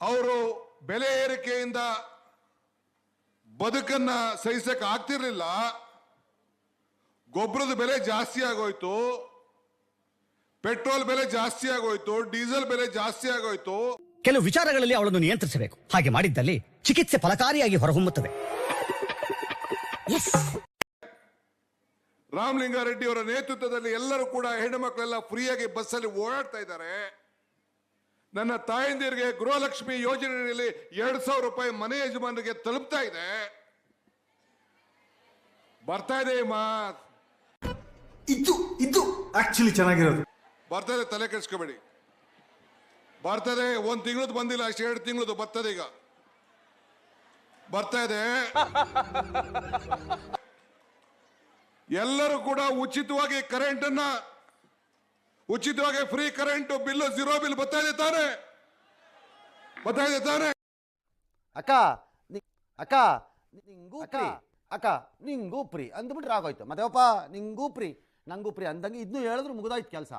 ಅವರು ಬೆಲೆ ಏರಿಕೆಯಿಂದ ಬದುಕನ್ನ ಸಹಿಸಕ್ಕೆ ಆಗ್ತಿರ್ಲಿಲ್ಲ. ಗೊಬ್ಬರದ ಬೆಲೆ ಜಾಸ್ತಿ ಆಗೋಯ್ತು, ಪೆಟ್ರೋಲ್ ಬೆಲೆ ಜಾಸ್ತಿ ಆಗೋಯ್ತು, ಡೀಸೆಲ್ ಬೆಲೆ ಜಾಸ್ತಿ ಆಗೋಯ್ತು. ಕೆಲವು ವಿಚಾರಗಳಲ್ಲಿ ಅವಳನ್ನು ನಿಯಂತ್ರಿಸಬೇಕು. ಹಾಗೆ ಮಾಡಿದ್ದಲ್ಲಿ ಚಿಕಿತ್ಸೆ ಫಲಕಾರಿಯಾಗಿ ಹೊರಹೊಮ್ಮುತ್ತದೆ. ರಾಮಲಿಂಗಾರೆಡ್ಡಿ ಅವರ ನೇತೃತ್ವದಲ್ಲಿ ಎಲ್ಲರೂ ಕೂಡ ಹೆಣ್ಣು ಮಕ್ಕಳೆಲ್ಲ ಫ್ರೀಯಾಗಿ ಬಸ್ಸಲ್ಲಿ ಓಡಾಡ್ತಾ ಇದ್ದಾರೆ. ನನ್ನ ತಾಯಂದಿರಿಗೆ ಗೃಹಲಕ್ಷ್ಮಿ ಯೋಜನೆಯಲ್ಲಿ 2,000 ರೂಪಾಯಿ ಮನೆ ಯಜಮಾನರಿಗೆ ತಲುಪ್ತಾ ಇದೆ. ಬರ್ತಾ ಇದೆ ಇದು ಆಕ್ಚುಲಿ ಚೆನ್ನಾಗಿರೋದು. ಬರ್ತದೆ, ತಲೆ ಕೆಡಿಸ್ಕೋಬೇಡಿ. ಬರ್ತದೆ. 1 ತಿಂಗಳದ್ದು ಬಂದಿಲ್ಲ, ಅಷ್ಟು 2 ತಿಂಗಳದ್ದು ಬರ್ತದೆ. ಈಗ ಬರ್ತಾ ಇದೆ. ಎಲ್ಲರೂ ಕೂಡ ಉಚಿತವಾಗಿ ಕರೆಂಟ್ ಅನ್ನ, ಉಚಿತವಾಗಿ ಫ್ರೀ ಕರೆಂಟ್ ಬಿಲ್, 0 ಬಿಲ್ ಬರ್ತಾ ಇದೆ ತಾನೆ? ಬರ್ತಾ ಇದೆ ತಾನೆ? ಅಕ್ಕ ನಿಂಗೂ ಫ್ರೀ ಅಂದ್ಬಿಟ್ರೆ ಆಗೋಯ್ತು. ಮತ್ತೆಪ್ಪ ನಿಂಗೂ ಫ್ರೀ ನಂಗೂ ಫ್ರೀ ಅಂದಂಗೆ ಇದನ್ನು ಹೇಳಿದ್ರು ಮುಗಿದಾಯ್ತು ಕೆಲಸ.